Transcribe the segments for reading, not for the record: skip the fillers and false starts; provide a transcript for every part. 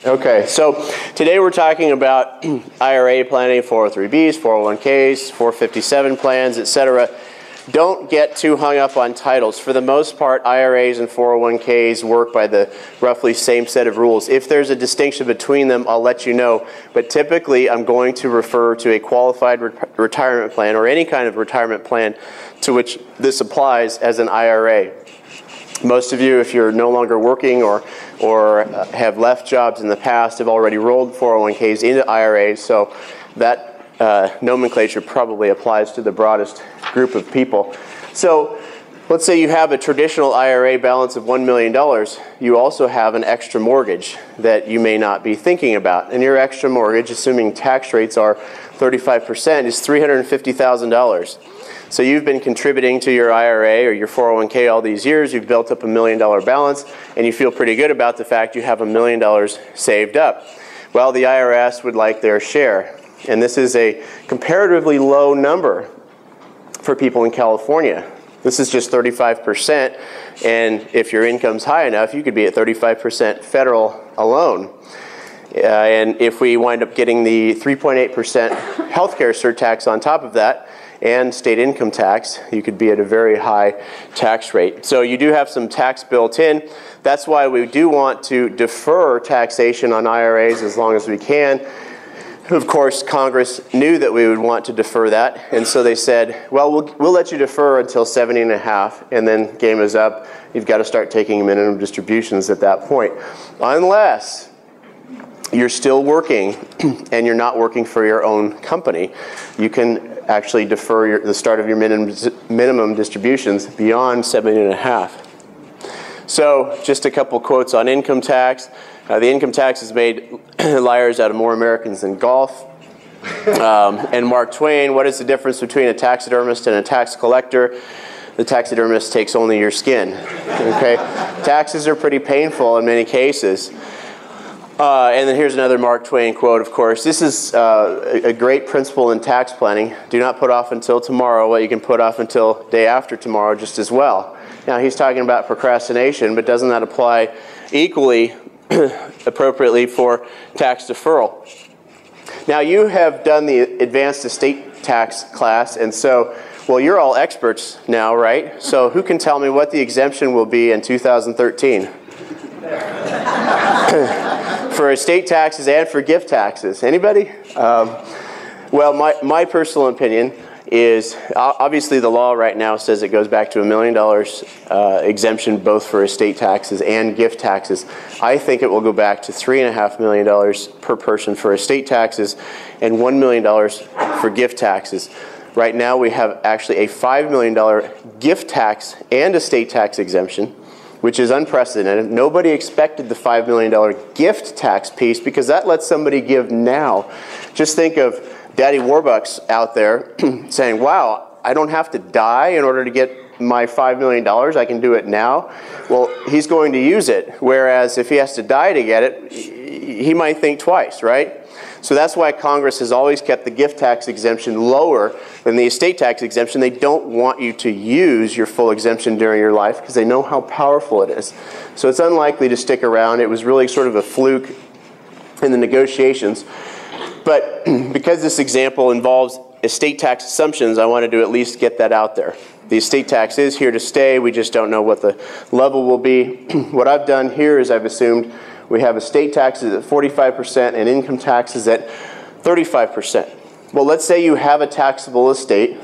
Okay, so today we're talking about IRA planning, 403Bs, 401Ks, 457 plans, etc. Don't get too hung up on titles. For the most part, IRAs and 401Ks work by the roughly same set of rules. If there's a distinction between them, I'll let you know. But typically, I'm going to refer to a qualified retirement plan or any kind of retirement plan to which this applies as an IRA. Most of you, if you're no longer working or have left jobs in the past, have already rolled 401Ks into IRAs, so that nomenclature probably applies to the broadest group of people. So let's say you have a traditional IRA balance of $1 million. You also have an extra mortgage that you may not be thinking about. And your extra mortgage, assuming tax rates are 35%, is $350,000. So you've been contributing to your IRA or your 401K all these years. You've built up $1 million balance, and you feel pretty good about the fact you have $1 million saved up. Well, the IRS would like their share. And this is a comparatively low number for people in California. This is just 35%, and if your income's high enough, you could be at 35% federal alone. And if we wind up getting the 3.8% healthcare surtax on top of that, and state income tax, you could be at a very high tax rate. So you do have some tax built in. That's why we do want to defer taxation on IRAs as long as we can. Of course, Congress knew that we would want to defer that, and so they said, well, we'll let you defer until 70 and a half, and then game is up. You've got to start taking minimum distributions at that point. Unless you're still working and you're not working for your own company, you can actually defer the start of your minimum distributions beyond 70 and a half. So just a couple quotes on income tax. The income tax has made liars out of more Americans than golf. And Mark Twain, what is the difference between a taxidermist and a tax collector? The taxidermist takes only your skin. Okay? Taxes are pretty painful in many cases. And then here's another Mark Twain quote, of course. This is a great principle in tax planning. Do not put off until tomorrow what you can put off until day after tomorrow just as well. Now, he's talking about procrastination, but doesn't that apply equally appropriately for tax deferral? Now, you have done the advanced estate tax class, and so, well, you're all experts now, right? So who can tell me what the exemption will be in 2013? For estate taxes and for gift taxes. Anybody? Well, my personal opinion is, obviously the law right now says it goes back to $1 million exemption both for estate taxes and gift taxes. I think it will go back to $3.5 million per person for estate taxes and $1 million for gift taxes. Right now we have actually a $5 million gift tax and estate tax exemption, which is unprecedented. Nobody expected the $5 million gift tax piece because that lets somebody give now. Just think of Daddy Warbucks out there saying, wow, I don't have to die in order to get my $5 million. I can do it now. Well, he's going to use it, whereas if he has to die to get it, he might think twice, right? So that's why Congress has always kept the gift tax exemption lower than the estate tax exemption. They don't want you to use your full exemption during your life because they know how powerful it is. So it's unlikely to stick around. It was really sort of a fluke in the negotiations. But because this example involves estate tax assumptions, I wanted to at least get that out there. The estate tax is here to stay. We just don't know what the level will be. What I've done here is I've assumed we have estate taxes at 45% and income taxes at 35%. Well, let's say you have a taxable estate,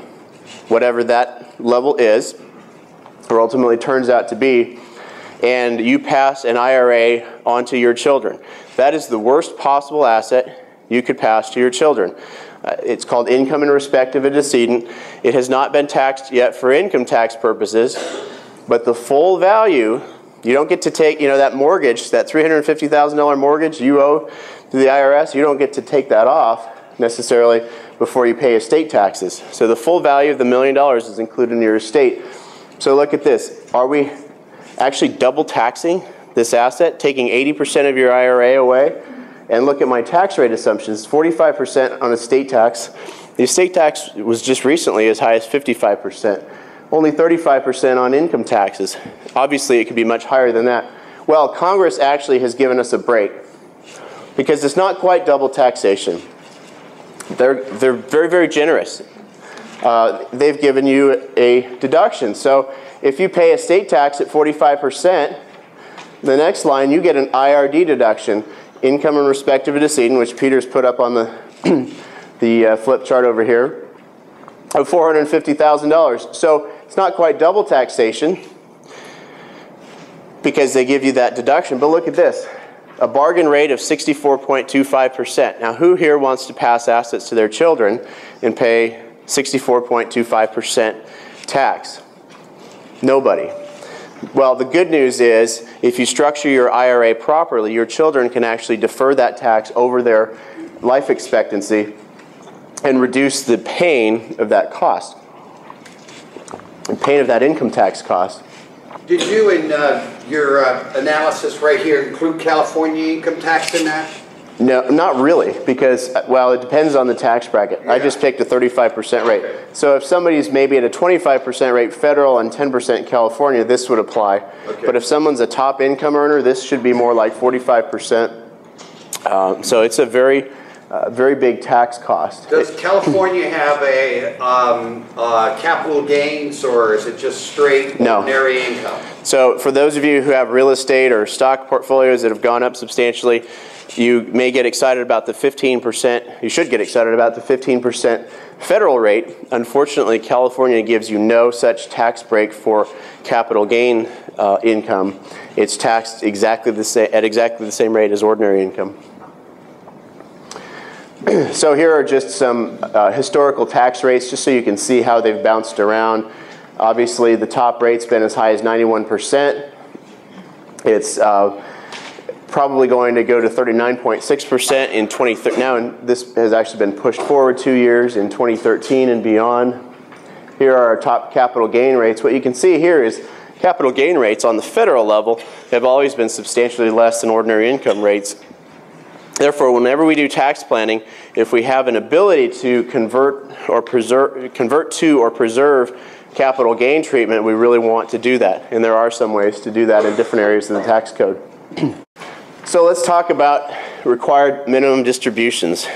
whatever that level is, or ultimately turns out to be, and you pass an IRA onto your children. That is the worst possible asset you could pass to your children. It's called income in respect of a decedent. It has not been taxed yet for income tax purposes, but the full value, you don't get to take, that mortgage, that $350,000 mortgage you owe to the IRS, you don't get to take that off necessarily before you pay estate taxes. So the full value of the $1 million is included in your estate. So look at this. Are we actually double taxing this asset, taking 80% of your IRA away? And look at my tax rate assumptions, 45% on estate tax. The estate tax was just recently as high as 55%. Only 35% on income taxes. Obviously, it could be much higher than that. Well, Congress actually has given us a break. because it's not quite double taxation. They're very, very generous. They've given you a deduction. So if you pay estate tax at 45%, the next line you get an IRD deduction, income in respect of a decedent, which Peter's put up on the the flip chart over here, of $450,000. So it's not quite double taxation because they give you that deduction. But look at this, a bargain rate of 64.25%. Now, who here wants to pass assets to their children and pay 64.25% tax? Nobody. Well, the good news is if you structure your IRA properly, your children can actually defer that tax over their life expectancy and reduce the pain of that cost, the pain of that income tax cost. Did you, in your analysis right here, include California income tax in that? No, not really, because, well, it depends on the tax bracket. Yeah. I just picked a 35% rate. Okay. So if somebody's maybe at a 25% rate federal and 10% California, this would apply. Okay. But if someone's a top income earner, this should be more like 45%. So it's a very big tax cost. Does California have a capital gains, or is it just straight ordinary income? So for those of you who have real estate or stock portfolios that have gone up substantially, you may get excited about the 15%, you should get excited about the 15% federal rate. Unfortunately, California gives you no such tax break for capital gain income. It's taxed exactly the same, at exactly the same rate as ordinary income. So here are just some historical tax rates, just so you can see how they've bounced around. Obviously, the top rate's been as high as 91%. It's probably going to go to 39.6% in 2013 now, and this has actually been pushed forward 2 years in 2013 and beyond. Here are our top capital gain rates. What you can see here is capital gain rates on the federal level have always been substantially less than ordinary income rates. Therefore, whenever we do tax planning, if we have an ability to convert to or preserve capital gain treatment, we really want to do that. And there are some ways to do that in different areas of the tax code. So let's talk about required minimum distributions.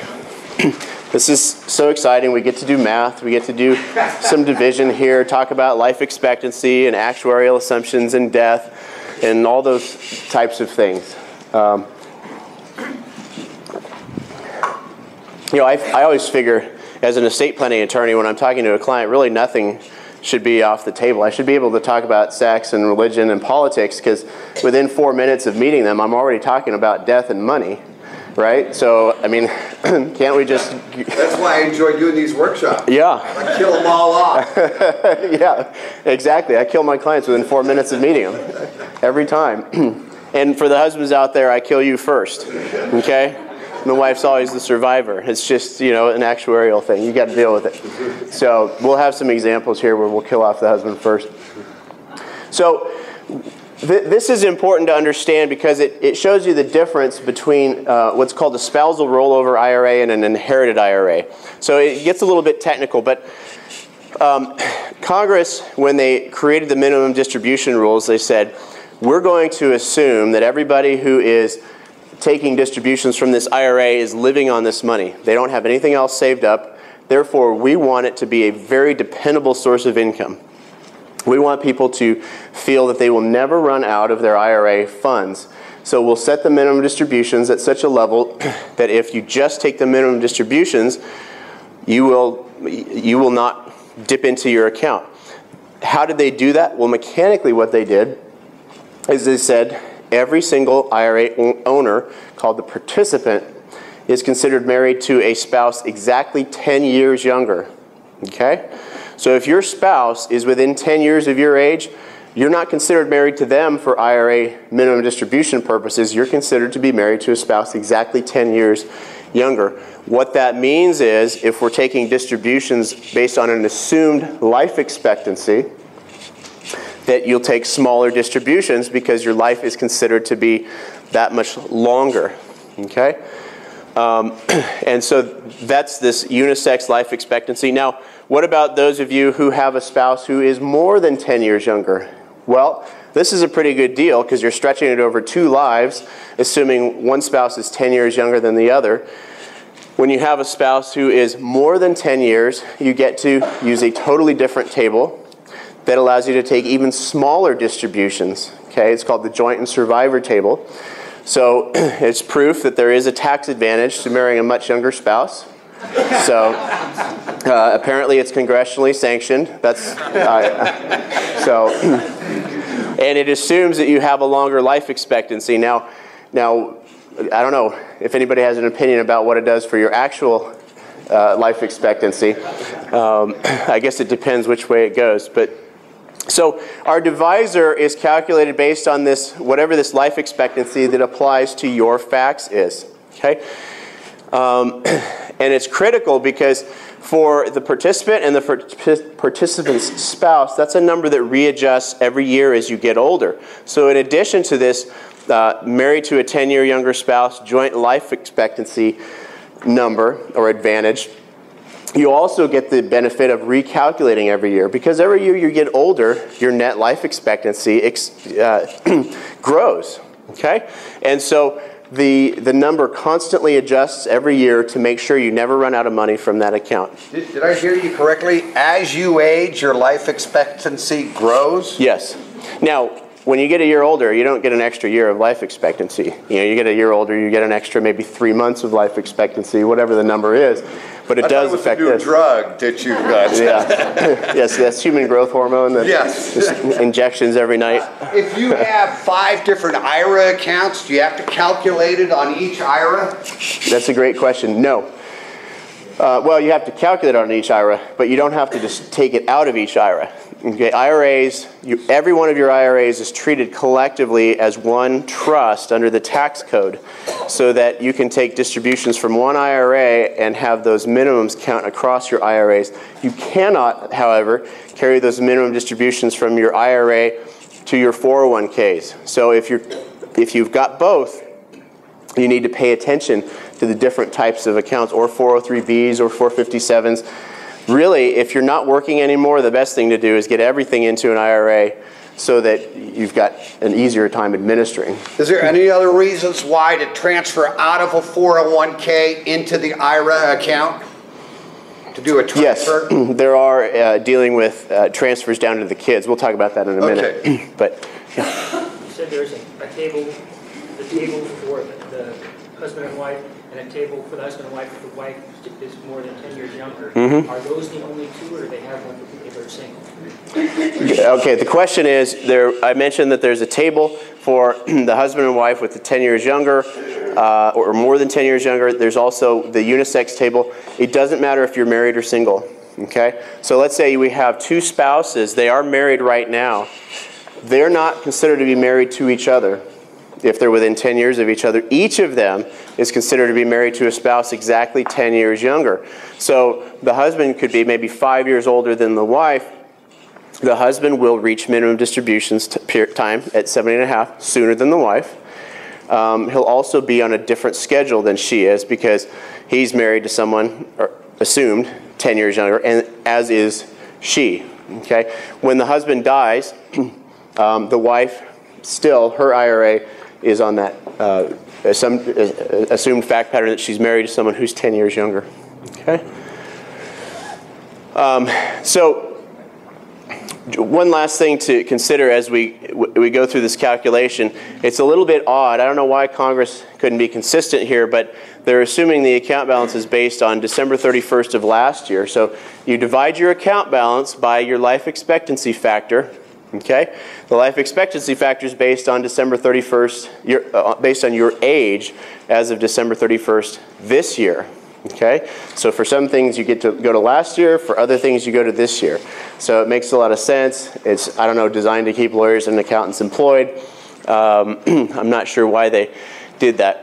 This is so exciting. We get to do math. We get to do some division here, talk about life expectancy and actuarial assumptions and death and all those types of things. You know, I always figure as an estate planning attorney, when I'm talking to a client, really nothing should be off the table. I should be able to talk about sex and religion and politics, because within 4 minutes of meeting them, I'm already talking about death and money, right? So, I mean, can't we just... That's why I enjoy doing these workshops. Yeah. I kill them all off. Yeah, exactly. I kill my clients within 4 minutes of meeting them, every time. And for the husbands out there, I kill you first, okay? And the wife's always the survivor. It's just, you know, an actuarial thing. You got to deal with it. So we'll have some examples here where we'll kill off the husband first. So this is important to understand because it shows you the difference between what's called a spousal rollover IRA and an inherited IRA. So it gets a little bit technical, but Congress, when they created the minimum distribution rules, they said, we're going to assume that everybody who is taking distributions from this IRA is living on this money. They don't have anything else saved up. Therefore, we want it to be a very dependable source of income. We want people to feel that they will never run out of their IRA funds. So we'll set the minimum distributions at such a level that if you just take the minimum distributions, you will not dip into your account. How did they do that? Well, mechanically what they did is they said, every single IRA owner, called the participant, is considered married to a spouse exactly 10 years younger. Okay? So if your spouse is within 10 years of your age, you're not considered married to them for IRA minimum distribution purposes. You're considered to be married to a spouse exactly 10 years younger. What that means is, if we're taking distributions based on an assumed life expectancy, that you'll take smaller distributions because your life is considered to be that much longer, okay? And so that's this unisex life expectancy. Now, what about those of you who have a spouse who is more than 10 years younger? Well, this is a pretty good deal because you're stretching it over 2 lives, assuming one spouse is 10 years younger than the other. When you have a spouse who is more than 10 years, you get to use a totally different table that allows you to take even smaller distributions. Okay, it's called the joint and survivor table. So it's proof that there is a tax advantage to marrying a much younger spouse. So apparently it's congressionally sanctioned. That's and it assumes that you have a longer life expectancy. Now, I don't know if anybody has an opinion about what it does for your actual life expectancy. I guess it depends which way it goes. But so our divisor is calculated based on this, whatever this life expectancy that applies to your facts is. Okay, and it's critical because for the participant and the participant's spouse, that's a number that readjusts every year as you get older. So in addition to this, married to a 10-year younger spouse, joint life expectancy number or advantage, you also get the benefit of recalculating every year. Because every year you get older, your net life expectancy grows. Okay? And so the number constantly adjusts every year to make sure you never run out of money from that account. Did I hear you correctly? As you age, your life expectancy grows? Yes. Now, when you get a year older, you don't get an extra year of life expectancy. You know, you get a year older, you get an extra maybe 3 months of life expectancy, whatever the number is. But it does affect this. It was a new drug that you got. Yeah. Yes, that's human growth hormone. Yes. Injections every night. If you have 5 different IRA accounts, do you have to calculate it on each IRA? That's a great question. No. Well, you have to calculate on each IRA, but you don't have to just take it out of each IRA. Okay, IRAs, every one of your IRAs is treated collectively as one trust under the tax code so that you can take distributions from one IRA and have those minimums count across your IRAs. You cannot, however, carry those minimum distributions from your IRA to your 401ks. So if you've got both, you need to pay attention to the different types of accounts, or 403Bs or 457s. Really, if you're not working anymore, the best thing to do is get everything into an IRA so that you've got an easier time administering. Is there any other reasons why to transfer out of a 401k into the IRA account? To do a transfer? Yes, there are dealing with transfers down to the kids. We'll talk about that in a minute. Okay. But yeah. You said there's a table, the table for the husband and wife, and a table for the husband and wife if the wife is more than 10 years younger. Mm-hmm. Are those the only two, or do they have one if they're single? Okay, the question is, I mentioned that there's a table for the husband and wife with the 10 years younger, or more than 10 years younger. There's also the unisex table. It doesn't matter if you're married or single. Okay? So let's say we have 2 spouses. They are married right now. They're not considered to be married to each other if they're within 10 years of each other. Each of them is considered to be married to a spouse exactly 10 years younger. So the husband could be maybe 5 years older than the wife. The husband will reach minimum distributions time at 70.5 sooner than the wife. He'll also be on a different schedule than she is because he's married to someone, or assumed, 10 years younger, and as is she. Okay? When the husband dies, the wife still, her IRA is on that assumed fact pattern that she's married to someone who's 10 years younger. Okay? So one last thing to consider as we go through this calculation. It's a little bit odd. I don't know why Congress couldn't be consistent here, but they're assuming the account balance is based on December 31st of last year. So you divide your account balance by your life expectancy factor. Okay? The life expectancy factor is based on December 31st, based on your age as of December 31st this year. Okay? So for some things you get to go to last year, for other things you go to this year. So it makes a lot of sense. It's, I don't know, designed to keep lawyers and accountants employed. I'm not sure why they did that.